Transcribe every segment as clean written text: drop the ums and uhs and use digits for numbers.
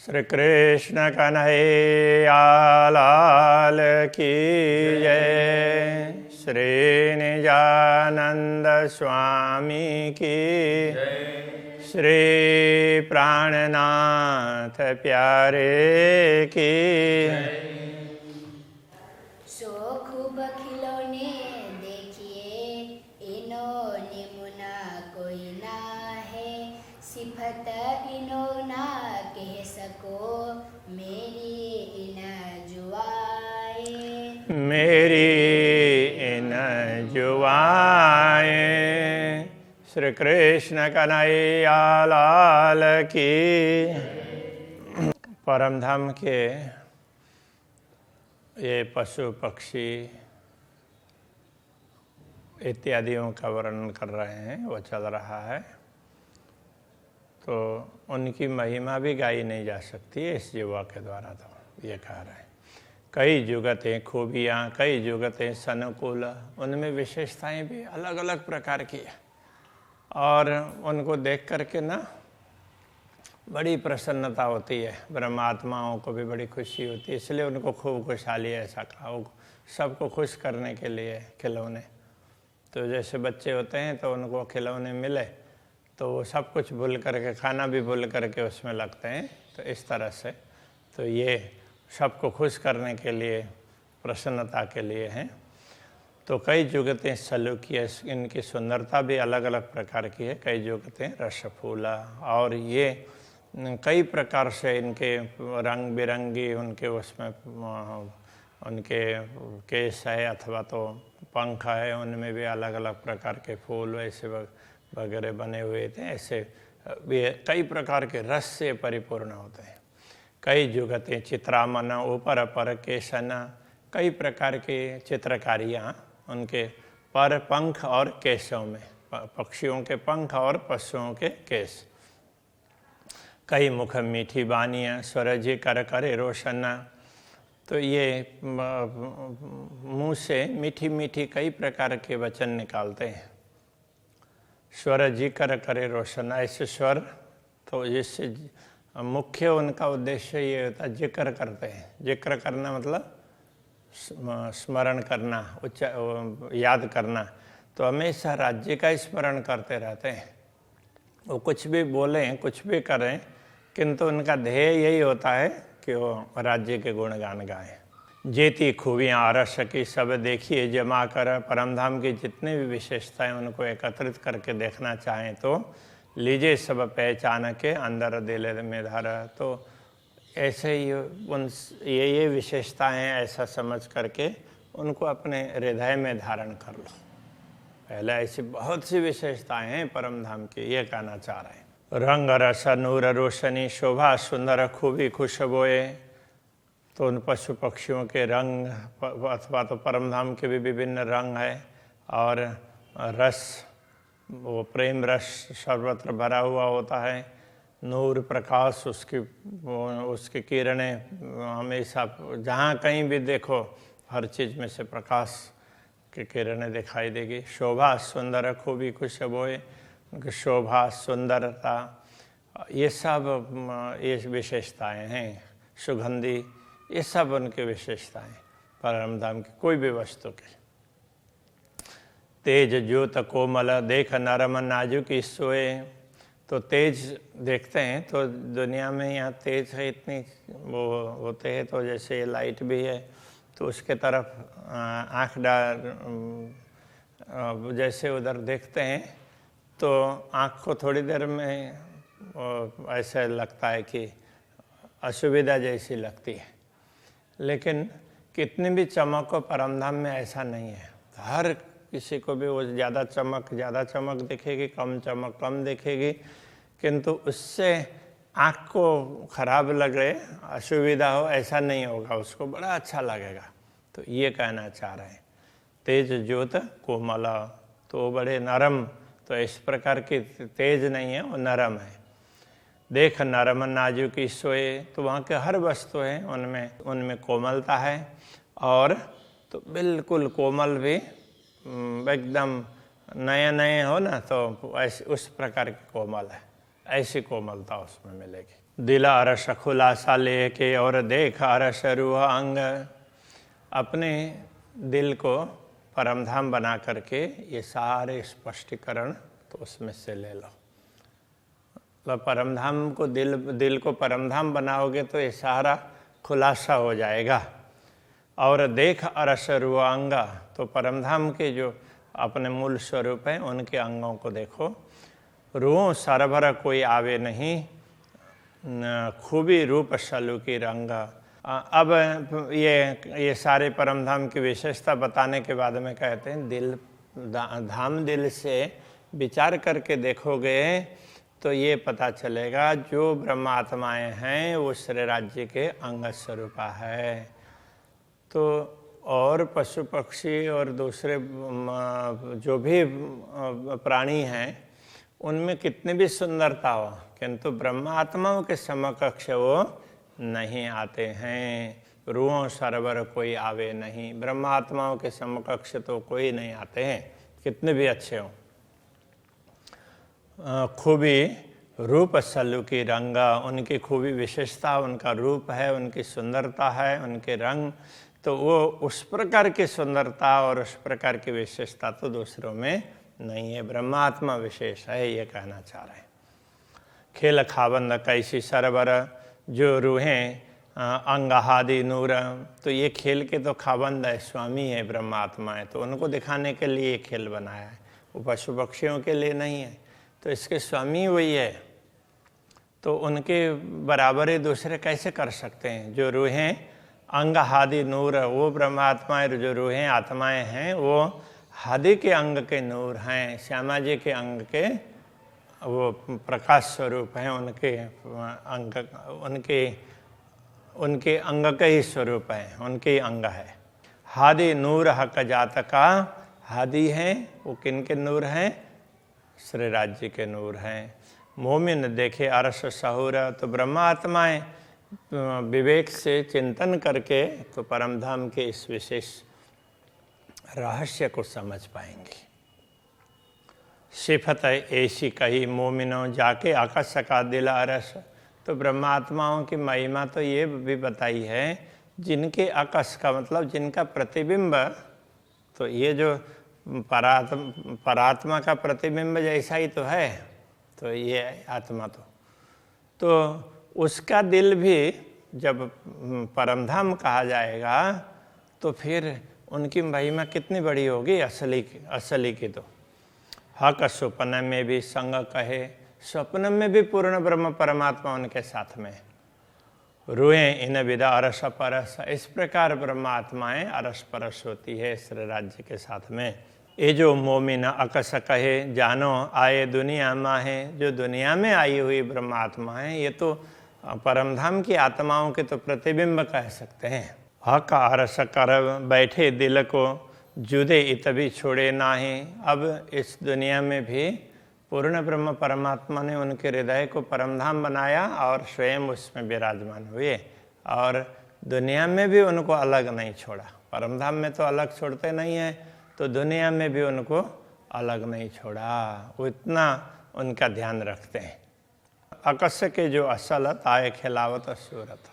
श्री कृष्ण कन्हैया लाल की जय। श्री निजानंद स्वामी की जय। श्री प्राणनाथ प्यारे की जय। सो खूब खिलौने देखिए, इन्होंने मुना कोई ना है, सिफत इनो ना कह सको, मेरी इन जुआए। मेरी इन जुआए। श्री कृष्ण कन्हैया लाल की। परम धाम के ये पशु पक्षी इत्यादियों का वर्णन कर रहे हैं, वो चल रहा है। तो उनकी महिमा भी गाई नहीं जा सकती है इस युवा के द्वारा, तो ये कह रहे हैं। कई जुगतें खूबियाँ, कई जुगतें सनुकूल, उनमें विशेषताएं भी अलग अलग प्रकार की है और उनको देख करके ना बड़ी प्रसन्नता होती है। ब्रह्मात्माओं को भी बड़ी खुशी होती है, इसलिए उनको खूब खुशहाली ऐसा कहा। वो सबको खुश करने के लिए खिलौने, तो जैसे बच्चे होते हैं तो उनको खिलौने मिले तो वो सब कुछ भूल करके, खाना भी भूल करके उसमें लगते हैं। तो इस तरह से तो ये सबको खुश करने के लिए, प्रसन्नता के लिए हैं। तो कई जुगतें सलूकी, इनकी सुंदरता भी अलग अलग प्रकार की है। कई जुगतें रसफूला, और ये कई प्रकार से इनके रंग बिरंगी उनके उसमें उनके केस है अथवा तो पंख है, उनमें भी अलग अलग प्रकार के फूल वैसे वगैरह बने हुए थे। ऐसे भी कई प्रकार के रस से परिपूर्ण होते हैं। कई जुगतें चित्रामन, ऊपर अपर केशन, कई प्रकार की चित्रकारियाँ उनके पर, पंख और केशों में, पक्षियों के पंख और पशुओं के केश। कई मुख मीठी बानियाँ, स्वरजी कर करे रोशन। तो ये मुँह से मीठी मीठी कई प्रकार के वचन निकालते हैं। स्वर जिक्र करे रोशन, ऐसे स्वर तो जिससे मुख्य उनका उद्देश्य ये होता है, जिक्र करते हैं। जिक्र करना मतलब स्मरण करना, याद करना। तो हमेशा राज्य का स्मरण करते रहते हैं। वो कुछ भी बोलें, कुछ भी करें, किंतु उनका ध्येय यही होता है कि वो राज्य के गुणगान गाएं। जेती खूबियाँ आरस की सब देखिए जमा कर। परमधाम की जितनी भी विशेषताएं उनको एकत्रित करके देखना चाहें तो लीजिए सब पहचान के, अंदर दिल में धर। तो ऐसे ही ये विशेषताएं ऐसा समझ करके उनको अपने हृदय में धारण कर लो। पहले ऐसी बहुत सी विशेषताएं हैं परमधाम की, ये कहना चाह रहे हैं। रंग रस नूर रोशनी, शोभा सुंदर खूबी खुशबोए। तो उन पशु पक्षियों के रंग अथवा तो परमधाम के भी विभिन्न रंग है, और रस, वो प्रेम रस सर्वत्र भरा हुआ होता है। नूर प्रकाश, उसकी किरणें हमेशा जहाँ कहीं भी देखो हर चीज़ में से प्रकाश की किरणें दिखाई देगी। शोभा सुंदर खूबी खुशबोए, उनकी शोभा सुंदरता, ये सब ये विशेषताएं हैं। सुगंधी, ये सब उनकी विशेषताएं परमधाम की कोई भी वस्तु की। तेज ज्योत कोमल देख नरम नाजुक सोए। तो तेज देखते हैं तो दुनिया में यहाँ तेज है इतनी वो होते हैं। तो जैसे ये लाइट भी है तो उसके तरफ आँख डाल, जैसे उधर देखते हैं तो आँख को थोड़ी देर में ऐसा लगता है कि असुविधा जैसी लगती है। लेकिन कितनी भी चमक हो परमधाम में ऐसा नहीं है। हर किसी को भी वो ज़्यादा चमक दिखेगी, कम चमक कम दिखेगी, किंतु उससे आँख को खराब लगे, असुविधा हो, ऐसा नहीं होगा, उसको बड़ा अच्छा लगेगा। तो ये कहना चाह रहे हैं। तेज ज्योत कोमल, तो बड़े नरम, तो इस प्रकार की तेज नहीं है, वो नरम है। देख नरम नाजुकी सोए, तो वहाँ के हर वस्तु है उनमें कोमलता है, और तो बिल्कुल कोमल भी एकदम नए नए हो ना, तो ऐसे उस प्रकार की कोमल है। ऐसी कोमलता उसमें मिलेगी। दिल अरस खुलासा लेके और देख अरस रूह अंग, अपने दिल को परमधाम बना करके ये सारे स्पष्टीकरण तो उसमें से ले लो। मतलब परमधाम को दिल को परमधाम बनाओगे तो ये सारा खुलासा हो जाएगा। और देख अरस रूह अंग, तो परमधाम के जो अपने मूल स्वरूप हैं उनके अंगों को देखो। रूह सरभर कोई आवे नहीं, खूबी रूप सलू की रंग। अब ये सारे परमधाम की विशेषता बताने के बाद में कहते हैं दिल धाम दिल से विचार करके देखोगे तो ये पता चलेगा जो ब्रह्मात्माएं हैं वो श्री राज्य के अंग स्वरूपा है। तो और पशु पक्षी और दूसरे जो भी प्राणी हैं उनमें कितनी भी सुंदरता हो, किंतु ब्रह्मात्माओं के समकक्ष वो नहीं आते हैं। रूहों सरवर कोई आवे नहीं, ब्रह्मात्माओं के समकक्ष तो कोई नहीं आते हैं, कितने भी अच्छे हों। खूबी रूप सल्लु की रंग, उनकी खूबी विशेषता उनका रूप है, उनकी सुंदरता है, उनके रंग, तो वो उस प्रकार की सुंदरता और उस प्रकार की विशेषता तो दूसरों में नहीं है, ब्रह्मात्मा विशेष है, ये कहना चाह रहे हैं। खेल खाबंद कैसी सरवर, जो रूहें अंगहादि नूर, तो ये खेल के तो खाबंद है, स्वामी है ब्रह्मात्मा है, तो उनको दिखाने के लिए खेल बनाया है, वो पशु पक्षियों के लिए नहीं है, तो इसके स्वामी वही है, तो उनके बराबरी दूसरे कैसे कर सकते हैं। जो रूहें अंग हादि नूर, वो ब्रह्मात्माएं, जो रूहें आत्माएं हैं वो हादि के अंग के नूर हैं, श्यामा जी के अंग के वो प्रकाश स्वरूप हैं, उनके अंग के ही स्वरूप हैं, उनके ही अंग है। हादि नूर हक जात का, हादि हैं वो किन के नूर हैं, श्री राज्य के नूर हैं। मोमिन देखे अरस सहूर, तो ब्रह्मात्माएं विवेक से चिंतन करके तो परमधाम के इस विशेष रहस्य को समझ पाएंगे। सिफत ऐसी कही मोमिनो जाके आकाश का दिल अरस, तो ब्रह्मात्माओं की महिमा तो ये भी बताई है जिनके आकाश का मतलब जिनका प्रतिबिंब, तो ये जो परात्मा का प्रतिबिंब जैसा ही तो है, तो ये आत्मा तो उसका दिल भी जब परमधाम कहा जाएगा तो फिर उनकी महिमा कितनी बड़ी होगी असली की। तो हक स्वप्न में भी संग कहे, स्वप्न में भी पूर्ण ब्रह्म परमात्मा उनके साथ में। रूहे इन विदा अरस परस, इस प्रकार ब्रह्मात्माएं अरस परस होती है श्री राज्य के साथ में। ये जो मोमिन अकस कहे जानो आए दुनिया माहे, जो दुनिया में आई हुई ब्रह्मात्मा है ये तो परमधाम की आत्माओं के तो प्रतिबिंब कह सकते हैं। हक अरस कर बैठे दिल को, जुदे इत भी छोड़े नाहे। अब इस दुनिया में भी पूर्ण ब्रह्म परमात्मा ने उनके हृदय को परमधाम बनाया और स्वयं उसमें विराजमान हुए, और दुनिया में भी उनको अलग नहीं छोड़ा। परमधाम में तो अलग छोड़ते नहीं है, तो दुनिया में भी उनको अलग नहीं छोड़ा, वो इतना उनका ध्यान रखते हैं। अकस के जो असलत आए खिलावत सूरत,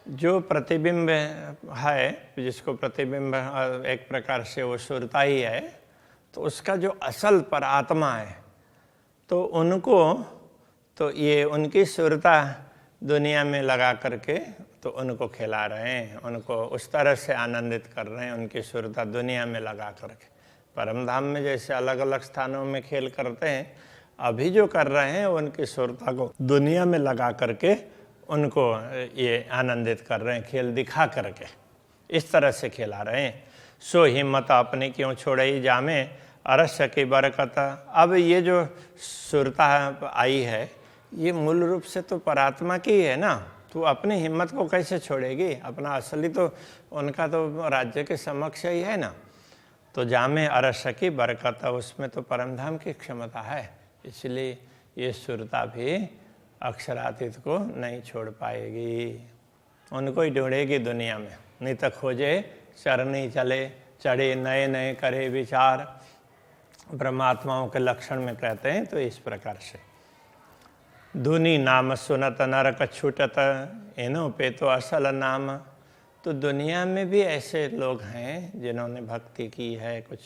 जो प्रतिबिंब है, जिसको प्रतिबिंब एक प्रकार से वो सुरता ही है, तो उसका जो असल पर आत्मा है, तो उनको तो ये उनकी सुरता दुनिया में लगा करके तो उनको खिला रहे हैं, उनको उस तरह से आनंदित कर रहे हैं, उनकी सुरता दुनिया में लगा करके। परमधाम में जैसे अलग अलग स्थानों में खेल करते हैं, अभी जो कर रहे हैं उनकी सुरता को दुनिया में लगा करके उनको ये आनंदित कर रहे हैं, खेल दिखा करके इस तरह से खिला रहे हैं। सो हिम्मत अपने क्यों छोड़ई जामे अरस की बरकत। अब ये जो सुरता आई है ये मूल रूप से तो परात्मा की है ना, तो अपनी हिम्मत को कैसे छोड़ेगी, अपना असली तो उनका तो राज्य के समक्ष ही है ना। तो जामे अरस की बरकत, उसमें तो परमधाम की क्षमता है, इसलिए ये सुरता भी अक्षरातीत को नहीं छोड़ पाएगी, उनको ही ढूंढेगी दुनिया में। नहीं तो खोजे चरनी चले, चढ़े नए नए करे विचार, ब्रह्मात्माओं के लक्षण में कहते हैं तो इस प्रकार से। धुनी नाम सुनत नरक छूटत, इन्हों पे तो असल नाम। तो दुनिया में भी ऐसे लोग हैं जिन्होंने भक्ति की है, कुछ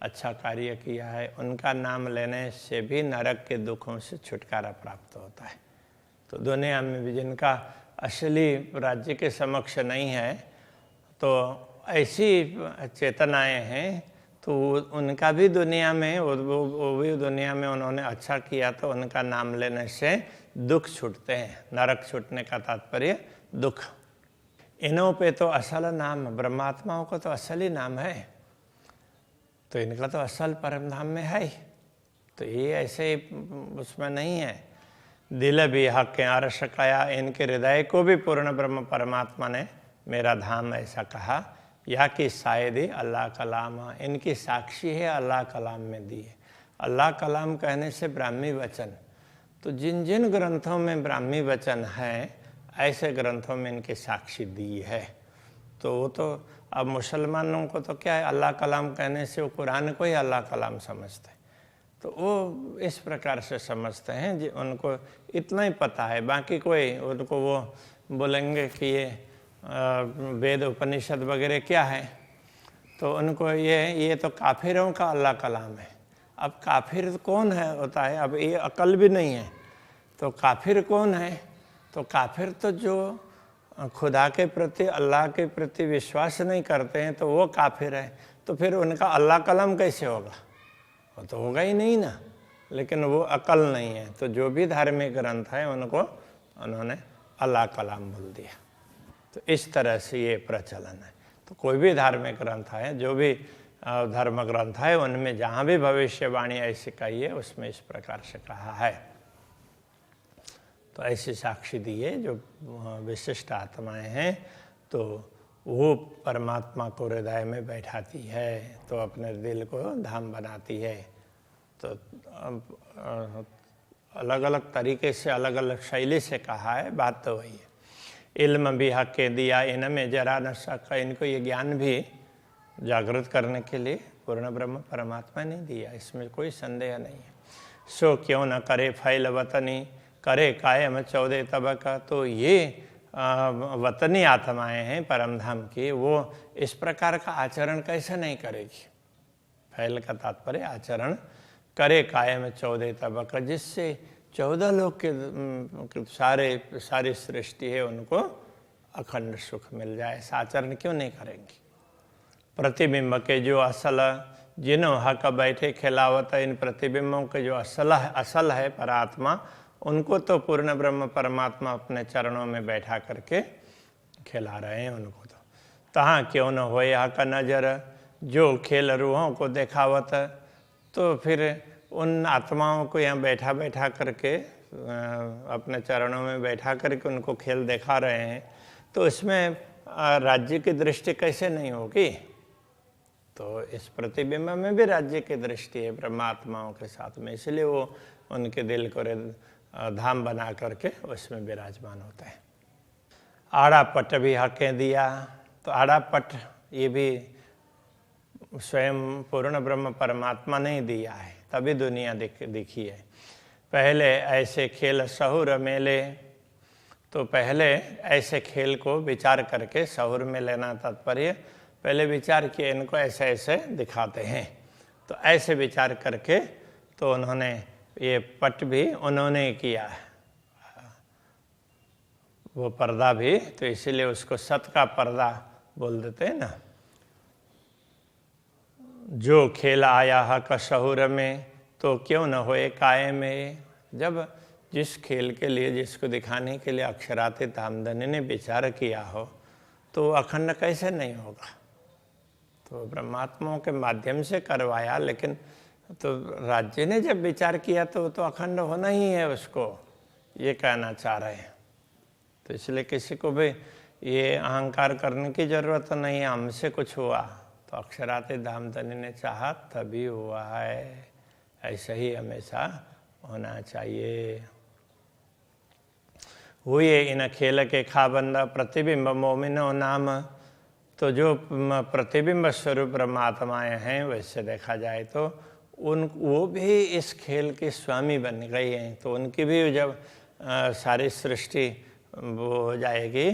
अच्छा कार्य किया है, उनका नाम लेने से भी नरक के दुखों से छुटकारा प्राप्त होता है। तो दुनिया में भी जिनका असली राज्य के समक्ष नहीं है, तो ऐसी चेतनाएं हैं, तो उनका भी दुनिया में वो भी दुनिया में उन्होंने अच्छा किया तो उनका नाम लेने से दुख छूटते हैं। नरक छूटने का तात्पर्य दुख। इन्हों पे तो असल नाम, ब्रह्मात्माओं को तो असल ही नाम है, तो इनका तो असल परम धाम में है ही। तो ये ऐसे उसमें नहीं है। दिल भी हक के आरश काया, इनके हृदय को भी पूर्ण ब्रह्म परमात्मा ने मेरा धाम ऐसा कहा। या कि शायद ही अल्लाह कलाम, इनकी साक्षी है अल्लाह कलाम में दी है। अल्लाह कलाम कहने से ब्राह्मी वचन, तो जिन जिन ग्रंथों में ब्राह्मी वचन है, ऐसे ग्रंथों में इनकी साक्षी दी है। तो वो तो अब मुसलमानों को तो क्या है, अल्लाह कलाम कहने से वो कुरान को ही अल्लाह कलाम समझते हैं। तो वो इस प्रकार से समझते हैं जी, उनको इतना ही पता है, बाकी कोई उनको वो बोलेंगे कि ये वेद उपनिषद वगैरह क्या है, तो उनको ये तो काफिरों का अल्लाह कलाम है। अब काफिर कौन है होता है, अब ये अकल भी नहीं है, तो काफिर कौन है? तो काफिर तो जो खुदा के प्रति, अल्लाह के प्रति विश्वास नहीं करते हैं, तो वो काफिर है। तो फिर उनका अल्लाह कलाम कैसे होगा? वो तो होगा ही नहीं ना। लेकिन वो अकल नहीं है, तो जो भी धार्मिक ग्रंथ है उनको उन्होंने अल्लाह कलाम बोल दिया। तो इस तरह से ये प्रचलन है। तो कोई भी धार्मिक ग्रंथ है, जो भी धर्म ग्रंथ है, उनमें जहाँ भी भविष्यवाणी ऐसी कही है, उसमें इस प्रकार से कहा है। तो ऐसी साक्षी दी है जो विशिष्ट आत्माएं हैं, तो वो परमात्मा को हृदय में बैठाती है, तो अपने दिल को धाम बनाती है। तो अलग अलग तरीके से, अलग अलग शैली से कहा है, बात तो वही है। इल्म भी हक के दिया, इनमें जरा न शक, इनको ये ज्ञान भी जागृत करने के लिए पूर्ण ब्रह्म परमात्मा ने दिया, इसमें कोई संदेह नहीं है। सो क्यों न करे फैल वतनी, करे कायम 14 तबका। तो ये वतनी आत्माएं हैं परम धाम की, वो इस प्रकार का आचरण कैसे नहीं करेगी? फैल का तात्पर्य आचरण, करे कायम 14 तबका, जिससे 14 लोग के सारी सृष्टि है उनको अखंड सुख मिल जाए। ऐसा आचरण क्यों नहीं करेंगी? प्रतिबिंब के जो असल, जिन्हों हक बैठे खिलावत, इन प्रतिबिंबों के जो असल है परात्मा, उनको तो पूर्ण ब्रह्म परमात्मा अपने चरणों में बैठा करके खिला रहे हैं उनको। तो तहाँ क्यों न होए हक नजर, जो खेल रूहों को देखावत। तो फिर उन आत्माओं को यहाँ बैठा बैठा करके, अपने चरणों में बैठा करके उनको खेल दिखा रहे हैं, तो इसमें राज्य की दृष्टि कैसे नहीं होगी? तो इस प्रतिबिंब में भी राज्य की दृष्टि है ब्रह्मात्माओं के साथ में, इसलिए वो उनके दिल को धाम बना करके उसमें विराजमान होते हैं। आड़ा पट भी हकें दिया। तो आड़ा पट ये भी स्वयं पूर्ण ब्रह्म परमात्मा ने ही दिया है, तभी दुनिया दिखी है। पहले ऐसे खेल सहुर मेले, तो पहले ऐसे खेल को विचार करके, सहुर में लेना तात्पर्य, पहले विचार किए इनको ऐसे ऐसे दिखाते हैं, तो ऐसे विचार करके तो उन्होंने ये पट भी उन्होंने किया है, वो पर्दा भी, तो इसीलिए उसको सत का पर्दा बोल देते हैं ना। जो खेल आया हक शहुर में, तो क्यों न होए कायम में। जब जिस खेल के लिए, जिसको दिखाने के लिए अक्षरातीत आमदनी ने विचार किया हो, तो अखंड कैसे नहीं होगा? तो ब्रह्मात्माओं के माध्यम से करवाया, लेकिन तो राज्य ने जब विचार किया तो अखंड होना ही है उसको, ये कहना चाह रहे हैं। तो इसलिए किसी को भी ये अहंकार करने की जरूरत नहीं है, हमसे कुछ हुआ तो अक्षरातीत धामधनी ने चाहा तभी हुआ है, ऐसा ही हमेशा होना चाहिए। हुए इन खेल के खाबंदा, प्रतिबिंब मोमिनो नाम। तो जो प्रतिबिंब स्वरूप परमात्माएं हैं, वैसे देखा जाए तो वो भी इस खेल के स्वामी बन गई हैं, तो उनकी भी जब सारी सृष्टि वो हो जाएगी,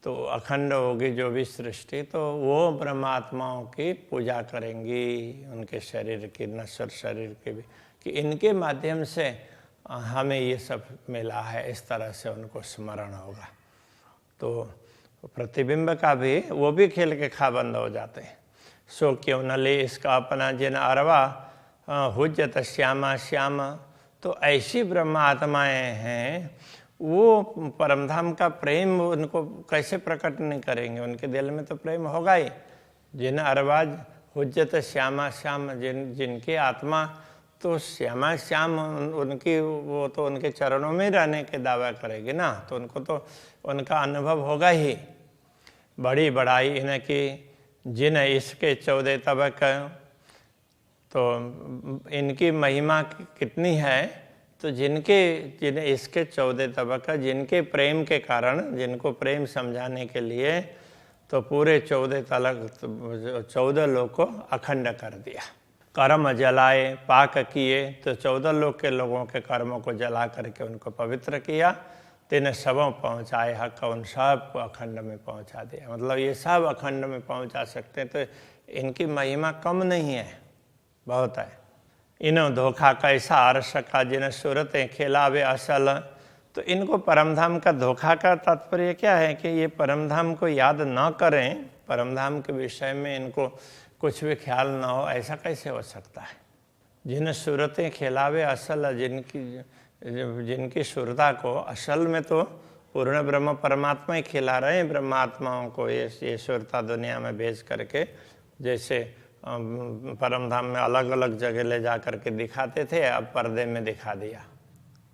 तो अखंड होगी जो भी सृष्टि, तो वो ब्रह्मात्माओं की पूजा करेंगी, उनके शरीर की, नश्वर शरीर की भी, कि इनके माध्यम से हमें ये सब मिला है, इस तरह से उनको स्मरण होगा। तो प्रतिबिंब का भी वो भी खेल के खाबंद हो जाते हैं। सो क्यों न ले इसका अपना जिन अरवा हुज्जत श्यामा श्याम। तो ऐसी ब्रह्मात्माएं हैं, वो परमधाम का प्रेम उनको कैसे प्रकट नहीं करेंगे, उनके दिल में तो प्रेम होगा ही। जिन अरवाज हुज्जत श्यामा श्याम, जिनकी आत्मा तो श्यामा श्याम, उनकी वो तो उनके चरणों में रहने के दावा करेगी ना, तो उनको तो उनका अनुभव होगा ही। बड़ी बड़ाई इनकी जिन इसके 14 तबक, तो इनकी महिमा कितनी है, तो जिन इसके 14 तबक, जिनके प्रेम के कारण, जिनको प्रेम समझाने के लिए तो पूरे 14 लोग को अखंड कर दिया। कर्म जलाए पाक किए, तो 14 लोग के लोगों के कर्मों को जला करके उनको पवित्र किया। तेने सबों पहुँचाए हक, उन सब को अखंड में पहुँचा दिया। मतलब ये सब अखंड में पहुँचा सकते हैं, तो इनकी महिमा कम नहीं है, बहुत है। इन्हों धोखा कैसा अर्श का, जिन सूरतें खिलावे असल। तो इनको परमधाम का धोखा का तात्पर्य क्या है कि ये परमधाम को याद न करें, परमधाम के विषय में इनको कुछ भी ख्याल ना हो, ऐसा कैसे हो सकता है। जिन सूरतें खिलावे असल, जिनकी सूरता को असल में तो पूर्ण ब्रह्म परमात्मा ही खिला रहे हैं ब्रह्मात्माओं को, ये सूरता दुनिया में भेज करके। जैसे परमधाम में अलग अलग जगह ले जा करके दिखाते थे, अब पर्दे में दिखा दिया,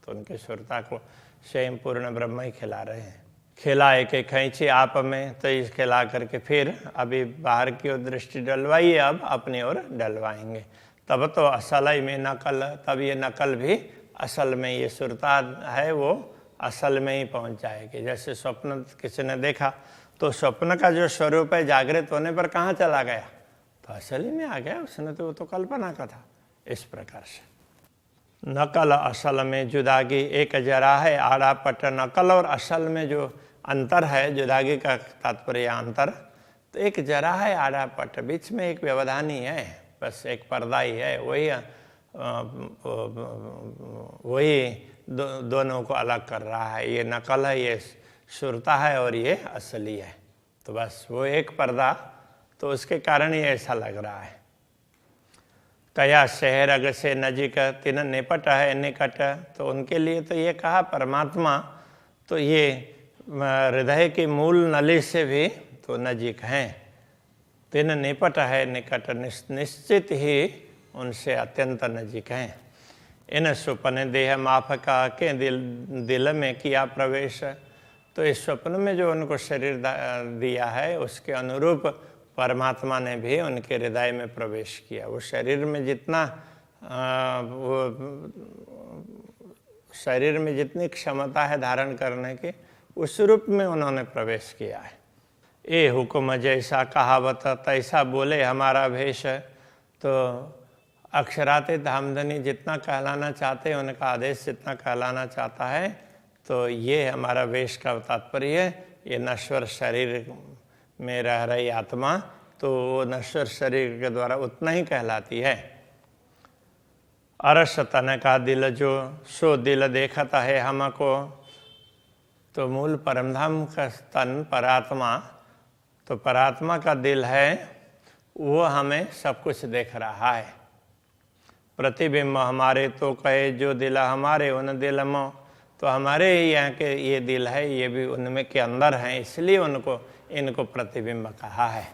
तो उनकी सूरता को स्वयं पूर्ण ब्रह्म ही खिला रहे हैं। खिलाए के खींचे आप में, तो इस खिला करके फिर अभी बाहर की ओर दृष्टि डलवाइए, अब अपनी ओर डलवाएंगे, तब तो असल ही में नकल, तब ये नकल भी असल में, ये सुरता है वो असल में ही पहुंच जाएगी। जैसे स्वप्न किसी ने देखा, तो स्वप्न का जो स्वरूप है जागृत होने पर कहाँ चला गया, तो असल ही में आ गया, उसने तो वो तो कल्पना का था। इस प्रकार से नकल असल में जुदागी एक जरा है आड़ा पट। नकल और असल में जो अंतर है, जुदागी का तात्पर्य अंतर, तो एक जरा है आड़ा पट, बीच में एक व्यवधान ही है, बस एक पर्दा ही है, वही दोनों को अलग कर रहा है। ये नकल है, ये सुरता है, और ये असली है, तो बस वो एक पर्दा, तो उसके कारण ये ऐसा लग रहा है। कया शहर अग से नजीक तिन निपट है निकट। तो उनके लिए तो ये कहा परमात्मा तो ये हृदय की मूल नली से भी तो नजीक हैं। तिन निपट है निकट, निश्चित ही उनसे अत्यंत नजीक हैं। इन स्वप्न देह माफ का के दिल में किया प्रवेश। तो इस स्वप्न में जो उनको शरीर दिया है, उसके अनुरूप परमात्मा ने भी उनके हृदय में प्रवेश किया। वो शरीर में जितना वो शरीर में जितनी क्षमता है धारण करने की, उस रूप में उन्होंने प्रवेश किया है। ए हुक्म जैसा कहावत तैसा बोले हमारा भेष। तो अक्षराते धामधनी जितना कहलाना चाहते हैं, उनका आदेश जितना कहलाना चाहता है, तो ये हमारा वेश का तात्पर्य है। ये नश्वर शरीर में रह रही आत्मा, तो वो नश्वर शरीर के द्वारा उतना ही कहलाती है। अरस तन का दिल जो सो दिल देखता है हमको। तो मूल परमधाम का तन परात्मा, तो परात्मा का दिल है, वो हमें सब कुछ देख रहा है। प्रतिबिंब हमारे तो कहे जो दिल हमारे उन दिल में। तो हमारे यहाँ के ये दिल है, ये भी उनमें के अंदर हैं, इसलिए इनको प्रतिबिंब कहा है।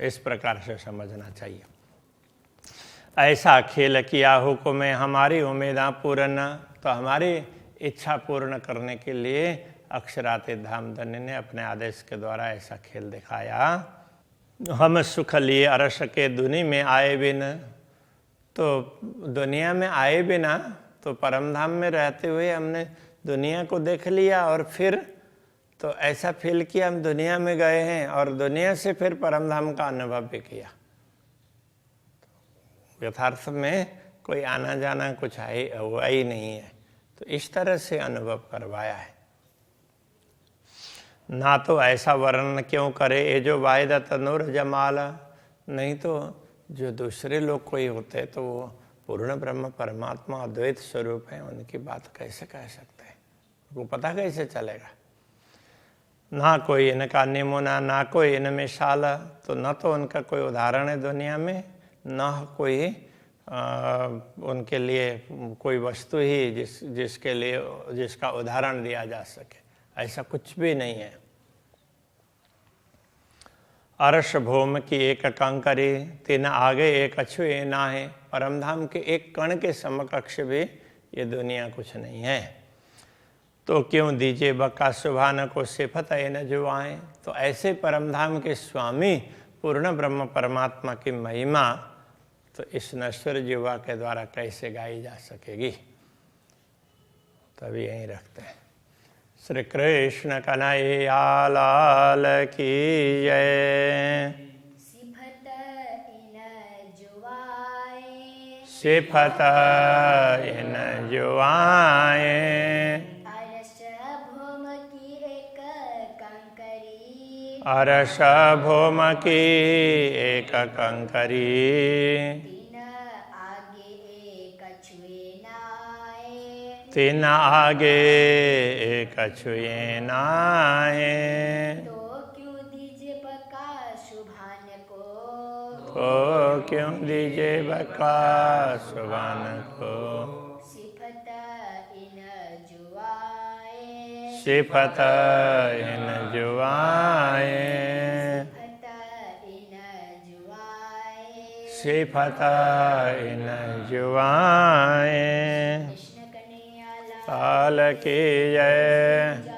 इस प्रकार से समझना चाहिए। ऐसा खेल किया हुक्म हमारी उम्मीदा पूर्ण। तो हमारी इच्छा पूर्ण करने के लिए अक्षराते धामधनी ने अपने आदेश के द्वारा ऐसा खेल दिखाया। हम सुख लिए अरस के दुनी में आए बिन। तो दुनिया में आए बिना, तो परमधाम में रहते हुए हमने दुनिया को देख लिया, और फिर तो ऐसा फील किया हम दुनिया में गए हैं, और दुनिया से फिर परमधाम का अनुभव भी किया। यथार्थ में कोई आना जाना कुछ है हुआ ही नहीं है। तो तो इस तरह से अनुभव करवाया है। ना तो ऐसा वर्णन क्यों करे ये जो वायदा तनुर जमाला, नहीं तो जो दूसरे लोग कोई होते तो वो पूर्ण ब्रह्म परमात्मा अद्वैत स्वरूप है, उनकी बात कैसे कह सकते हैं, उनको पता कैसे चलेगा। ना कोई इनका निमुना, ना कोई इनमें शाला, तो न तो उनका कोई उदाहरण है दुनिया में, न कोई उनके लिए कोई वस्तु ही जिसका उदाहरण दिया जा सके, ऐसा कुछ भी नहीं है। अर्श भौम की एक कंकरी, तीन आगे एक अछुए ना है। परमधाम के एक कण के समकक्ष भी ये दुनिया कुछ नहीं है। तो क्यों दीजिए बका सुभान को सिफत है न जुआएं। तो ऐसे परमधाम के स्वामी पूर्ण ब्रह्म परमात्मा की महिमा तो इस नश्वर जीवा के द्वारा कैसे गाई जा सकेगी। तभी यहीं रखते हैं। श्री कृष्ण कन्हैया लाल की जय। सिफत इन जुआए, सिफत इन जुआए। अरस भौम की एक कंकरी, अरस भौम की एक कंकरी। तीन आगे एक छुए नाए, तीन आगे एक छुए नाहे। तो क्यों दीजिए बका शुभान को, तो क्यों दीजिए बका सुभान को। सिफत इन जुआए, सिफत इन जुआए। सिफत इन जुआए। सिफत इन जुआए। कृष्ण कन्हैया लाल की जय।